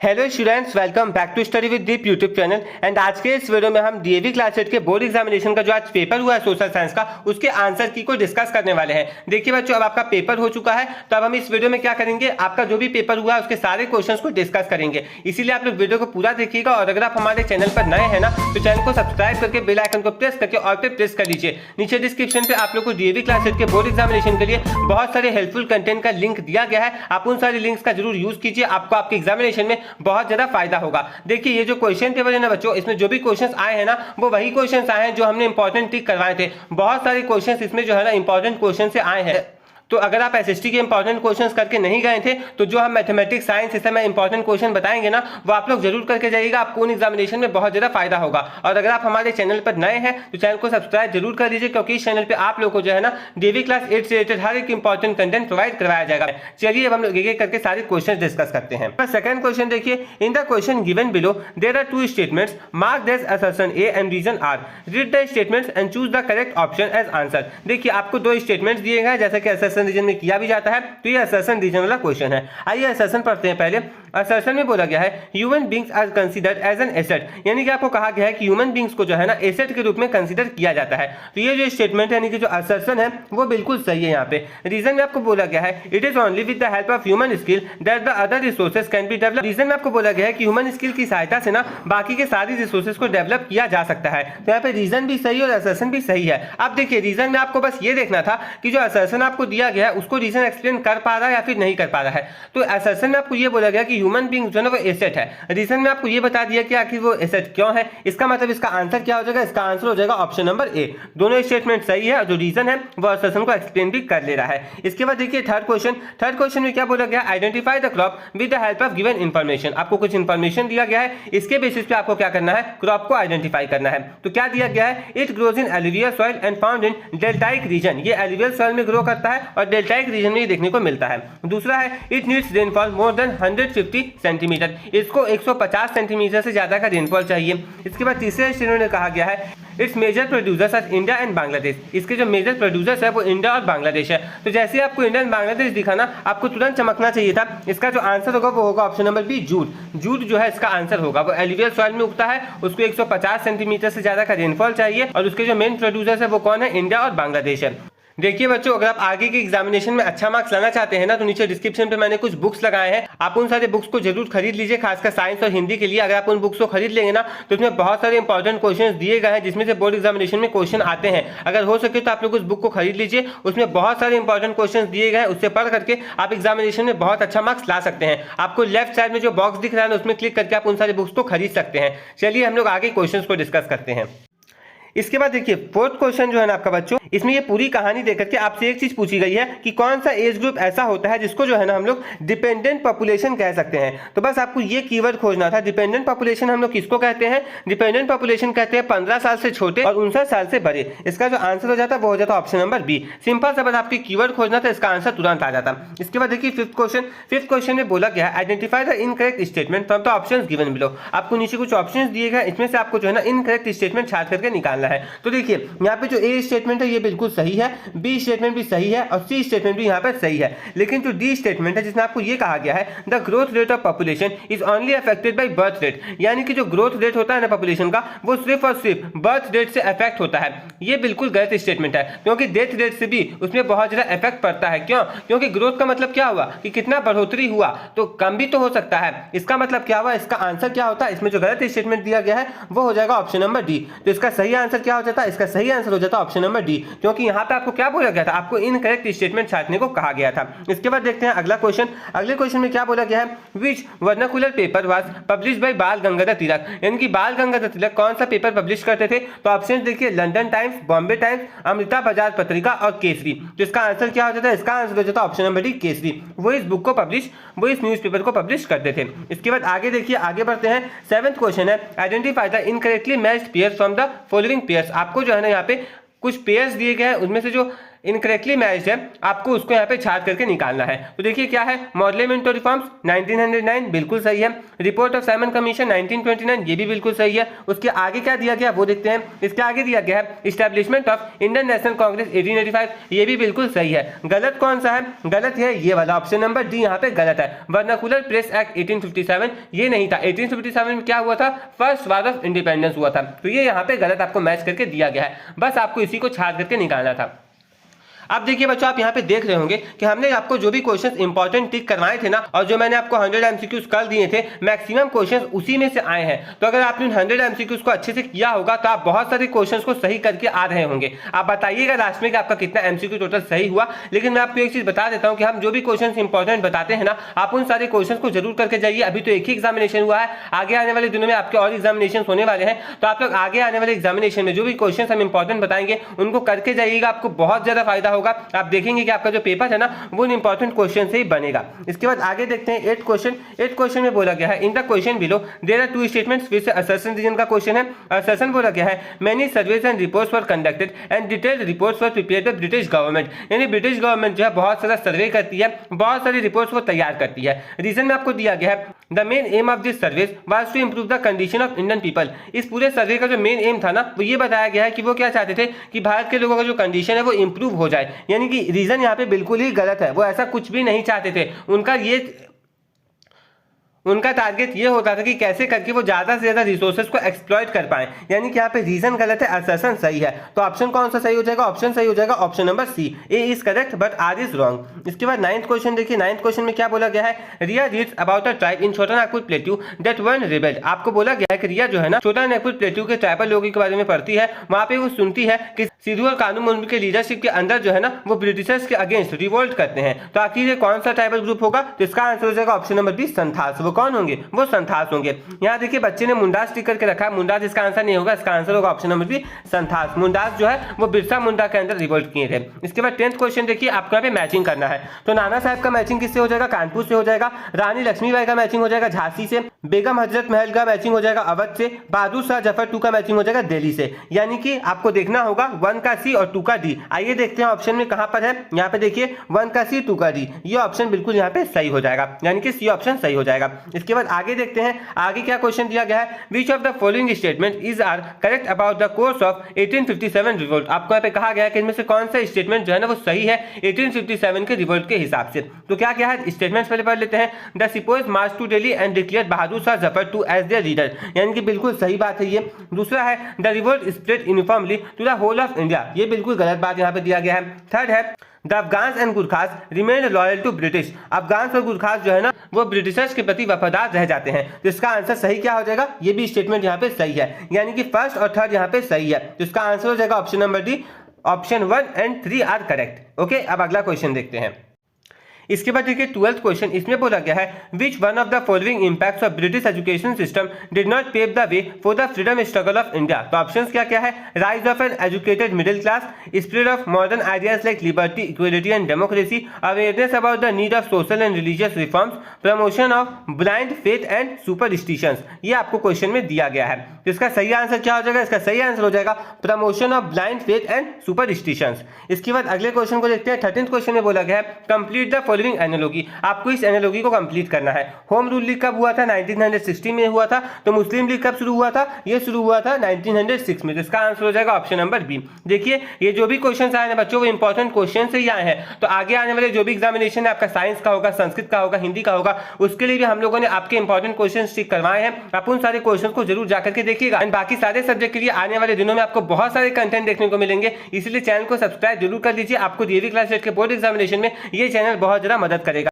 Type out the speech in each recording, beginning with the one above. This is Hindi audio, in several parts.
Hello students, welcome back to study with Deep YouTube channel. And आज के इस वीडियो में हम डीएवी क्लास 8 के बोर्ड एग्जामिनेशन का जो आज पेपर हुआ है सोशल साइंस का, उसके आंसर की को डिस्कस करने वाले हैं। देखिए बच्चों, अब आपका पेपर हो चुका है, तो अब हम इस वीडियो में क्या करेंगे, आपका जो भी पेपर हुआ है उसके सारे क्वेश्चंस को डिस्कस करेंगे। इसीलिए आप लोग वीडियो को पूरा देखिएगा। और अगर आप हमारे चैनल पर नए हैं ना, तो चैनल को सब्सक्राइब करके बेल आइकन को प्रेस करके ऑल पे प्रेस कर लीजिए। नीचे डिस्क्रिप्शन पे आप लोग को डीएवी क्लास 8 के बोर्ड एग्जामिनेशन के लिए बहुत सारे हेल्पफुल कंटेंट का लिंक दिया गया है। आप उन सारे लिंक्स का जरूर यूज कीजिए, आपको आपके एग्जामिनेशन में बहुत ज्यादा होगा। देखिए ये जो क्वेश्चन पेपर है ना बच्चों, इसमें जो भी क्वेश्चंस आए हैं ना, वो वही क्वेश्चंस आए हैं जो हमने इंपॉर्टेंट टिक करवाए थे। बहुत सारे क्वेश्चंस इसमें जो है ना इंपॉर्टेंट क्वेश्चन से आए हैं। तो अगर आप एसएसटी के इंपॉर्टेंट क्वेश्चंस करके नहीं गए थे, तो जो हम मैथमेटिक्स साइंस इस समय इंपॉर्टेंट क्वेश्चन बताएंगे ना, वो आप लोग जरूर करके जाइएगा। आपको उन एग्जामिनेशन में बहुत ज्यादा फायदा होगा। और अगर आप हमारे चैनल पर नए हैं तो चैनल को सब्सक्राइब जरूर कर लीजिए, क्योंकि इस चैनल पे आप लोग को जो है ना डीवी क्लास 8 से रिलेटेड हर एक इंपॉर्टेंट कंटेंट प्रोवाइड करवाया जाएगा। चलिए अब हम लोग एक करके सारे क्वेश्चन डिस्कस करते हैं। सेकंड क्वेश्चन देखिए, in the question given below there are two statements, mark this assertion A and reason R, read the statements and choose the correct option as answer. देखिए आपको दो स्टेटमेंट्स दिए गए, जैसा कि असर्शन रीजन में किया भी जाता है, तो ये असर्शन रीजन वाला क्वेश्चन है। आइए असर्शन पढ़ते हैं। पहले असर्शन में बोला गया है human beings are considered as an asset, यानी कि आपको कहा गया है कि ह्यूमन बींग्स को जो है ना एसेट के रूप में कंसीडर किया जाता है। तो ये जो स्टेटमेंट यानी कि जो असर्शन है वो बिल्कुल सही है। यहाँ पे रीजन में आपको बोला गया है it is only with the help of human skill that the other resources can be develop. Reason में आपको बोला गया है कि ह्यूमन स्किल की सहायता से ना बाकी के सारी रिसोर्सेज को डेवलप किया जा सकता है। तो यहाँ पे रीजन भी सही और असर्शन भी सही है। अब देखिए रीजन में आपको बस ये देखना था कि जो असर्शन आपको दिया गया है उसको रीजन एक्सप्लेन कर पा रहा है या फिर नहीं कर पा रहा है। तो असर्शन में आपको ये बोला गया कि ह्यूमन बीइंग जो है वो एसेट है। रीजन में आपको ये बता दिया कि आखिर वो एसेट क्यों है। इसका मतलब इसका आंसर क्या हो जाएगा, इसका आंसर हो जाएगा ऑप्शन नंबर ए। दोनों स्टेटमेंट सही है और जो रीजन है वो असर्शन को एक्सप्लेन भी कर ले रहा है। इसके बाद देखिए थर्ड क्वेश्चन में क्या बोला गया, identify the crop with the help of given information. आपको कुछ इंफॉर्मेशन दिया गया है, इसके बेसिस पे आपको क्या करना है, क्रॉप को आइडेंटिफाई करना है। तो क्या दिया गया है, it grows in alluvial soil and found in deltaic region. ये एलुवियल सॉइल में ग्रो करता है और डेल्टाइक रीजन में देखने को मिलता है। दूसरा है it needs rainfall more than 150 centimetre, इसको 150 सेंटीमीटर से ज्यादा का रेनफॉल चाहिए। इसके बाद तीसरे स्टेटमेंट में कहा गया है its major producers are India and Bangladesh. इसके जो मेजर प्रोड्यूसर्स है वो इंडिया और बांग्लादेश है। तो जैसे ही आपको इंडिया एंड बांग्लादेश दिखा ना, आपको तुरंत चमकना चाहिए था। इसका जो आंसर होगा वो होगा option number B, jute. Jute जो है इसका आंसर होगा। वो एलुवियल सॉइल में उगता है, उसको 150 सेंटीमीटर से ज्यादा का रेनफॉल चाहिए और उसके जो मेन प्रोड्यूसर्स है वो कौन है, इंडिया और बांग्लादेश है। देखिए बच्चों, अगर आप आगे के एग्जामिनेशन में अच्छा मार्क्स लाना चाहते हैं ना, तो नीचे डिस्क्रिप्शन पे मैंने कुछ बुक्स लगाए हैं। आप उन सारे बुक्स को जरूर खरीद लीजिए, खासकर साइंस और हिंदी के लिए। अगर आप उन बुक्स को खरीद लेंगे ना, तो इसमें बहुत सारे इंपॉर्टेंट क्वेश्चंस दिए गए हैं, जिसमें से बोर्ड एग्जामिनेशन में क्वेश्चन आते हैं। अगर हो सके तो आप लोग उस बुक को खरीद लीजिए, उसमें बहुत सारे इंपॉर्टेंट क्वेश्चन दिए गए हैं। उससे पढ़ करके आप एग्जामिनेशन में बहुत अच्छा मार्क्स ला सकते हैं। आपको लेफ्ट साइड में जो बॉक्स दिख रहा है ना, उसमें क्लिक करके आप उन सारे बुक्स को खरीद सकते हैं। चलिए हम लोग आगे क्वेश्चन को डिस्कस करते हैं। इसके बाद देखिए फोर्थ क्वेश्चन जो है ना आपका बच्चों, इसमें ये पूरी कहानी देकर के आपसे एक चीज पूछी गई है कि कौन सा एज ग्रुप ऐसा होता है जिसको जो है ना हम लोग डिपेंडेंट पॉपुलेशन कह सकते हैं। तो बस आपको ये कीवर्ड खोजना था। डिपेंडेंट पॉपुलेशन हम लोग किसको कहते हैं, डिपेंडेंट पॉपुलेशन कहते हैं 15 साल से छोटे और 59 साल से बड़े। इसका जो आंसर हो जाता है वो हो जाता है ऑप्शन नंबर बी। सिंपल सा बस आपकी कीवर्ड खोजना था, इसका आंसर तुरंत आ जाता। इसके बाद देखिए फिफ्थ क्वेश्चन में बोला गया है identify the incorrect statement from the options given below. आपको नीचे कुछ ऑप्शंस दिए गए, इसमें से आपको जो है ना इनकरेक्ट स्टेटमेंट छाट करके निकालना है। तो देखिए यहाँ पे जो ए स्टेटमेंट है ये बिल्कुल सही है, बी स्टेटमेंट भी सही है और सी स्टेटमेंट भी यहाँ पर सही है। लेकिन जो डी स्टेटमेंट है जिसमें आपको ये कहा गया है the growth rate of population is only affected by birth rate, यानी कि जो ग्रोथ रेट होता है ना पॉपुलेशन का, वो सिर्फ और सिर्फ बर्थ रेट से अफेक्ट होता है। ये बिल्कुल गलत स्टेटमेंट है, क्योंकि डेथ रेट से भी उसमें बहुत ज्यादा इफेक्ट पड़ता है। क्यों, क्योंकि ग्रोथ का मतलब क्या हुआ कि कितना बढ़ोतरी हुआ, तो कम भी तो हो सकता है। इसका मतलब क्या हुआ, इसका आंसर क्या होता है, इसमें जो गलत स्टेटमेंट दिया गया है वो हो जाएगा ऑप्शन नंबर डी। तो इसका सही आंसर क्या हो जाता है, इसका सही आंसर हो जाता है ऑप्शन नंबर डी, क्योंकि यहाँ पे आपको क्या बोला गया था, आपको इनकरेक्ट स्टेटमेंट छाटने को कहा गया था। इसके बाद देखते हैं अगला क्वेश्चन। अगले क्वेश्चन में क्या बोला गया है, which vernacular paper was published by Bal Gangadhar तिलक, यानी कि बाल गंगाधर तिलक कौन सा पेपर पब्लिश करते थे। तो ऑप्शन देखिए London times, Bombay times, Amrita बाजार पत्रिका और केसरी। तो इसका आंसर क्या हो जाता है, इसका आंसर हो जाता है ऑप्शन नंबर डी, केसरी। वो इस बुक को पब्लिश, वो इस न्यूज़पेपर को पब्लिश करते थे। इसके बाद आगे देखिए, आगे बढ़ते हैं। सेवंथ क्वेश्चन है identify the incorrectly matched pairs from the following pairs. आपको जो है ना यहाँ पे कुछ पेयर्स दिए गए हैं, उनमें से जो इनकरेक्टली मैच्ड है, आपको उसको यहाँ पे छाट करके निकालना है। तो देखिए क्या है, मॉडलेमेंटो रिफॉर्म्स 1909 बिल्कुल सही है, रिपोर्ट ऑफ साइमन कमीशन 1929 ये भी बिल्कुल सही है। उसके आगे क्या दिया गया वो देखते हैं। इसके आगे दिया गया है establishment of Indian national Congress 1885, ये भी बिल्कुल सही है। गलत कौन सा है, गलत है ये वाला ऑप्शन नंबर डी यहाँ पे गलत है। वर्नाकुलर प्रेस एक्ट 1857 ये नहीं था। 1857 में क्या हुआ था, फर्स्ट वार ऑफ इंडिपेंडेंस हुआ था, तो ये यहाँ पे गलत आपको मैच करके दिया गया है। बस आपको इसी को छाट करके निकालना था। अब देखिए बच्चों, आप यहाँ पे देख रहे होंगे कि हमने आपको जो भी क्वेश्चंस इंपॉर्टेंट टिक करवाए थे ना, और जो मैंने आपको 100 एमसीक्यूज कल दिए थे, मैक्सिमम क्वेश्चंस उसी में से आए हैं। तो अगर आपने 100 एमसीक्यूज को अच्छे से किया होगा तो आप बहुत सारे क्वेश्चंस को सही करके आ रहे होंगे। आप बताइएगा लास्ट में कि आपका कितना एमसीक्यू टोटल सही हुआ। लेकिन मैं आपको एक चीज बता देता हूँ कि हम जो भी क्वेश्चन इंपॉर्टेंट बताते हैं ना, आप उन सारे क्वेश्चन को जरूर करके जाइए। अभी तो एक ही एग्जामिनेशन हुआ है, आगे आने वाले दिनों में आपके और एग्जामिनेशन होने वाले हैं, तो आप लोग आगे आने वाले एग्जामिनेशन में जो भी क्वेश्चन हम इंपॉर्टेंट बताएंगे उनको करके जाइएगा, आपको बहुत ज्यादा फायदा होगा। आप देखेंगे कि आपका जो पेपर है ना वो इंपॉर्टेंट क्वेश्चन से ही बनेगा। इसके बाद आगे देखते हैं 8 क्वेश्चन में बोला गया है, in the question below there are 2 statements which assertion reason का क्वेश्चन है। असर्शन बोला गया है many surveys and reports were conducted and detailed reports were prepared by British government, यानी ब्रिटिश गवर्नमेंट जो है बहुत सारा सर्वे करती है, बहुत सारी रिपोर्ट्स को तैयार करती है। रीजन में आपको दिया गया है the main aim of this surveys was to improve the condition of Indian people. इस पूरे सर्वे का जो मेन एम था ना वो ये बताया गया है कि वो क्या चाहते थे कि भारत के लोगों का जो कंडीशन है वो इंप्रूव हो जाए, यानी कि रीजन यहाँ पे बिल्कुल ही गलत है। वो ऐसा कुछ भी नहीं चाहते थे। उनका टारगेट ये होता था कि कैसे करके वो ज्यादा से ज्यादा रिसोर्सेज को एक्सप्लॉइट कर पाए, यानी कि यहाँ पे रीजन गलत है, असर्शन सही है। तो ऑप्शन कौन सा सही हो जाएगा, ऑप्शन सही हो जाएगा option number C, A is correct but R is wrong. इसके बाद 9th क्वेश्चन देखिए, 9th क्वेश्चन में क्या बोला गया है, Riya reads about a tribe in Chota Nagpur plateau that one rebelled. आपको बोला गया है कि रिया जो है ना छोटा नागपुर प्लेट्यू के ट्राइबल लोगों के बारे में पढ़ती है, वहां पे वो सुनती है कि सिद्धू और कानू मुंडू के लीडरशिप के अंदर जो है ना वो ब्रिटिशर्स के अगेंस्ट रिवोल्ट करते हैं। तो आखिर ये कौन सा ट्राइबल ग्रुप होगा, तो इसका आंसर हो जाएगा ऑप्शन नंबर बी, संथाल्स। वो कौन होंगे, वो संथाल्स होंगे। यहाँ देखिए बच्चे ने मुंडास टिक करके रखा है, मुंडास इसका आंसर नहीं होगा, इसका आंसर होगा option number B, Santhals. Mundas जो है वो बिरसा मुंडा के अंदर रिवोल्ट किए थे। इसके बाद 10th क्वेश्चन देखिए, आपको यहाँ पे मैचिंग करना है। तो नाना साहब का मैचिंग किससे हो जाएगा, कानपुर से हो जाएगा। रानी लक्ष्मीबाई का मैचिंग हो जाएगा झांसी से। बेगम हजरत महल का मैचिंग हो जाएगा अवध से। बहादुर शाह जफर 2 का मैचिंग हो जाएगा दिल्ली से। यानी कि आपको देखना होगा 1 का सी और 2 का डी। आइए देखते हैं ऑप्शन में कहां पर है। यहाँ पे देखिए 1 का सी 2 का डी, ये ऑप्शन बिल्कुल यहाँ पे सही हो जाएगा, यानी कि सी ऑप्शन सही हो जाएगा। इसके बाद आगे देखते हैं, आगे क्या क्वेश्चन दिया गया है, which of the following statement is are correct about the course of 1857 revolt. आपको यहाँ पे कहा गया है कि इनमें से कौन सा स्टेटमेंट जो है ना वो सही है 1857 के रिवोल्ट के हिसाब से। तो क्या क्या है स्टेटमेंट्स पहले पढ़ लेते हैं। The sepoys march to Delhi and declared Bahadur Shah Zafar 2 as their leader, यानी कि बिल्कुल सही बात है ये। दूसरा है the revolt spread uniformly to the whole of India, ये बिल्कुल गलत बात यहाँ पे दिया गया है। थर्ड है the Afghans and Gurkhas remain loyal to British. Afghans और गुरखास जो है ना वो ब्रिटिशर्स के प्रति वफादार रह जाते हैं। तो इसका आंसर सही क्या हो जाएगा, ये भी स्टेटमेंट यहाँ पे सही है, यानी कि फर्स्ट और थर्ड यहाँ पे सही है। तो इसका आंसर हो जाएगा option number D, option 1 and 3 are correct. Okay, अब अगला क्वेश्चन देखते हैं। इसके बाद देखिए 12th क्वेश्चन, इसमें बोला गया है which one of the following impacts of British education system did not pave the way for the freedom struggle of India. तो ऑप्शंस क्या क्या है, rise of an educated middle class, spread of modern ideas like liberty, equality and democracy, awareness about the need of social and religious reforms, promotion of blind faith and superstitions. ये आपको क्वेश्चन में दिया गया है। तो इसका सही आंसर क्या हो जाएगा, इसका सही आंसर हो जाएगा promotion of blind faith and superstitions. इसके बाद अगले क्वेश्चन को देखते हैं। 13th क्वेश्चन में बोला गया है कंप्लीट द फॉलोइंग एनालॉजी। आपको इस एनालॉजी को कंप्लीट करना है। होम रूल लीग कब हुआ था, 1960 में हुआ था। तो मुस्लिम लीग कब शुरू हुआ था, ये शुरू हुआ था 1906 में। तो इसका आंसर हो जाएगा ऑप्शन नंबर बी। देखिए ये जो भी क्वेश्चन आए हैं बच्चों वो इंपॉर्टेंट क्वेश्चन से ही आए हैं। तो आगे आने वाले जो भी एग्जामिनेशन है आपका साइंस का होगा, संस्कृत का होगा, हिंदी का होगा, उसके लिए भी हम लोगों ने आपके इंपॉर्टेंट क्वेश्चन टिक करवाए हैं। आप उन सारे क्वेश्चन को जरूर जाकर के देखिएगा। एंड बाकी सारे सब्जेक्ट के लिए आने वाले दिनों में आपको बहुत सारे कंटेंट देखने को मिलेंगे, इसलिए चैनल को सब्सक्राइब जरूर कर लीजिए। आपको डीएवी क्लास 8 के बोर्ड एग्जामिनेशन में ये चैनल बहुत ज्यादा मदद करेगा।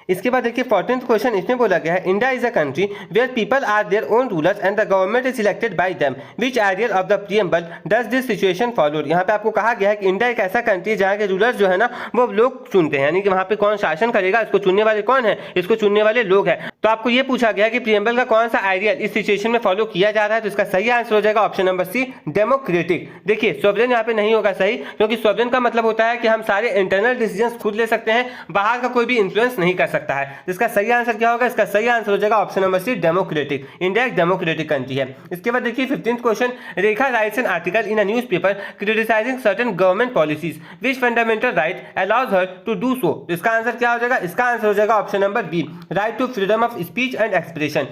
इसके बाद देखिए 14th क्वेश्चन, इसमें बोला गया है India is a country where people are their own rulers and the government is selected by them, which ideal of the preamble does this situation followed. यहाँ पे आपको कहा गया है कि इंडिया एक ऐसा कंट्री है जहाँ के रूलर्स जो है ना वो लोग चुनते हैं, यानी कि वहाँ पे कौन शासन करेगा, इसको चुनने वाले कौन है, इसको चुनने वाले लोग हैं। तो आपको ये पूछा गया है कि प्रीएम्बल का कौन सा आइडियल इस सिचुएशन में फॉलो किया जा रहा है। तो इसका सही आंसर हो जाएगा ऑप्शन नंबर सी, डेमोक्रेटिक। देखिए सॉवरेन यहाँ पे नहीं होगा सही, क्योंकि सॉवरेन का मतलब होता है कि हम सारे इंटरनल डिसीजंस खुद ले सकते हैं, बाहर का कोई भी इन्फ्लुएंस नहीं कर सकता है। जिसका सही आंसर क्या होगा, इसका सही आंसर हो जाएगा option number C, democratic. India एक डेमोक्रेटिक कंट्री है। इसके बाद देखिए 15th question, Rekha writes an article in a newspaper criticising certain government policies which fundamental right allows her to do so. इसका आंसर क्या हो जाएगा, इसका आंसर हो जाएगा option number B, right to freedom of speech and expression.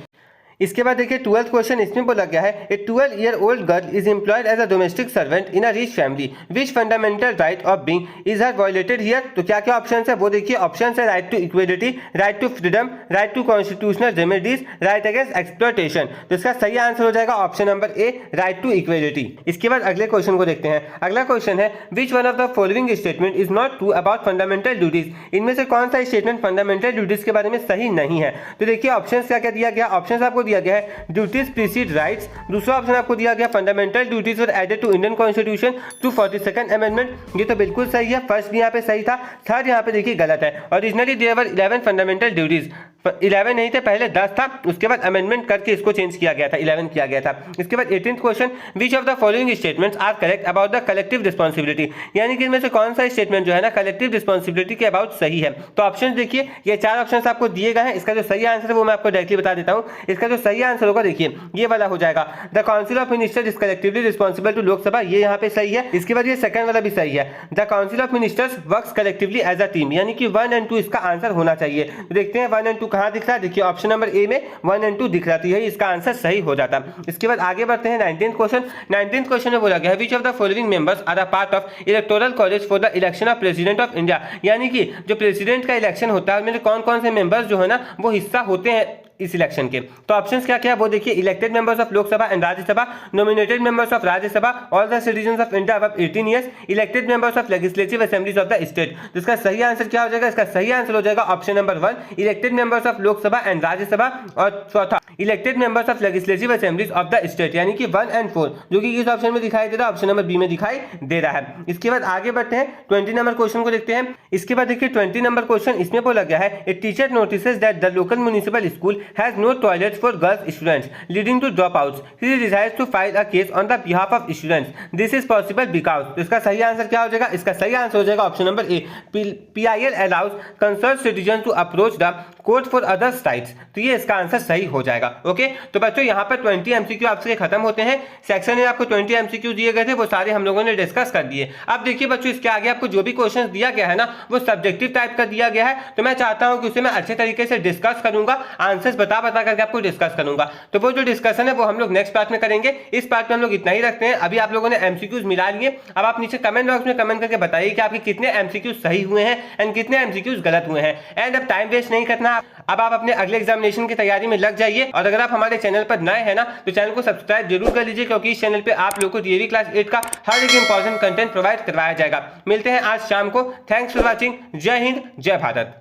इसके बाद देखिए 12th क्वेश्चन, इसमें बोला गया है a 12-year-old girl is employed as a domestic servant in a rich family which fundamental right of being is her violated here. तो क्या क्या ऑप्शन है वो देखिए, ऑप्शन है right to equality, right to freedom, right to constitutional remedies, right against exploitation. तो इसका सही आंसर हो जाएगा option number A, right to equality. इसके बाद अगले क्वेश्चन को देखते हैं। अगला क्वेश्चन है which one of the following statement is not true about fundamental duties. इनमें से कौन सा स्टेटमेंट फंडामेंटल ड्यूटीज के बारे में सही नहीं है। तो देखिए ऑप्शन क्या क्या दिया गया, ऑप्शन आपको दिया गया है ड्यूटीज प्रीसीड राइट्स, दूसरा ऑप्शन आपको दिया गया fundamental duties were added to Indian constitution to 42nd amendment. ये तो बिल्कुल सही है, फर्स्ट भी यहाँ पे सही था, थर्ड यहाँ पे देखिए गलत है। Originally there were 11 fundamental duties, 11 नहीं थे, पहले 10 था, उसके बाद अमेंडमेंट करके इसको चेंज किया गया था, 11 किया गया था। इसके बाद 18th question, which of the following statements are correct about the collective responsibility. यानी कि इनमें से कौन सा स्टेटमेंट जो है ना कलेक्टिव रिस्पॉन्सिबिलिटी के अबाउट सही है। तो ऑप्शन देखिए, ये 4 ऑप्शन आपको दिए गए हैं। इसका जो सही आंसर है वो मैं आपको डायरेक्टली बता देता हूँ। इसका जो सही आंसर होगा देखिए ये वाला हो जाएगा, the council of ministers is collectively responsible to Lok Sabha, ये यहाँ पे सही है। इसके बाद ये सेकंड वाला भी सही है, the council of ministers works collectively as a team, यानी कि 1 और 2 इसका आंसर होना चाहिए। देखते हैं 1 और 2 कहाँ दिख रहा है, देखिए ऑप्शन नंबर ए में 1 और 2 दिख रहा है, इसका आंसर सही हो जाता। इसके बाद आगे बढ़ते हैं 19th क्वेश्चन। 19th क्वेश्चन में बोला गया है which of the following members are a part of electoral college for the election of president of India. यानी कि जो प्रेसिडेंट का इलेक्शन होता है उसमें कौन कौन से मेंबर्स जो है ना वो हिस्सा होते हैं इस इलेक्शन के। तो ऑप्शंस क्या क्या है वो देखिए, elected members of Lok Sabha and Rajya Sabha, nominated members of Rajya Sabha, all the citizens of India above 18 years, elected members of legislative assemblies of the state. तो इसका सही आंसर क्या हो जाएगा, इसका सही आंसर हो जाएगा option number 1, elected members of Lok Sabha and Rajya Sabha, और चौथा elected members of legislative assemblies of the state, यानी कि 1 और 4, जो कि किस ऑप्शन में दिखाई दे रहा है, ऑप्शन नंबर बी में दिखाई दे रहा है। इसके बाद आगे बढ़ते हैं 20 नंबर क्वेश्चन को देखते हैं। इसके बाद देखिए 20 नंबर क्वेश्चन, इसमें बोला गया है a teacher notices that the local municipal school has no toilet for girls students leading to dropouts. He decides to file a case on the behalf of students. This is possible because, तो इसका सही आंसर क्या हो जाएगा, इसका सही आंसर हो जाएगा option number A, PIL allows concerned citizens to approach the court for other sites। तो ये इसका आंसर सही हो जाएगा। ओके, तो बच्चों यहाँ पर 20 MCQ आपसे खत्म होते हैं। सेक्शन में आपको 20 MCQ दिए गए थे, वो सारे हम लोगों ने डिस्कस कर दिए। अब देखिए बच्चों, इसके आगे आपको जो भी क्वेश्चन दिया गया है ना वो सब्जेक्टिव टाइप का दिया गया है, तो मैं चाहता हूँ कि उसे मैं अच्छे तरीके से डिस्कस करूंगा, आंसर्स बता करके आपको डिस्कस करूंगा। तो वो जो डिस्कशन है वो हम लोग नेक्स्ट पार्ट में करेंगे। इस पार्ट में हम लोग इतना ही रखते हैं। अभी आप लोगों ने MCQs मिला लिए, अब आप नीचे कमेंट बॉक्स में कमेंट करके बताइए कि आपके कितने MCQs सही हुए हैं एंड कितने MCQs गलत हुए हैं। एंड अब टाइम वेस्ट नहीं करना, अब आप अपने अगले एग्जामिनेशन की तैयारी में लग जाइए। और अगर आप हमारे चैनल पर नए हैं ना तो चैनल को सब्सक्राइब जरूर कर लीजिए, क्योंकि इस चैनल पे आप लोगों को DAV क्लास 8 का हर एक इंपॉर्टेंट कंटेंट प्रोवाइड करवाया जाएगा। मिलते हैं आज शाम को। Thanks for watching. जय हिंद, जय भारत।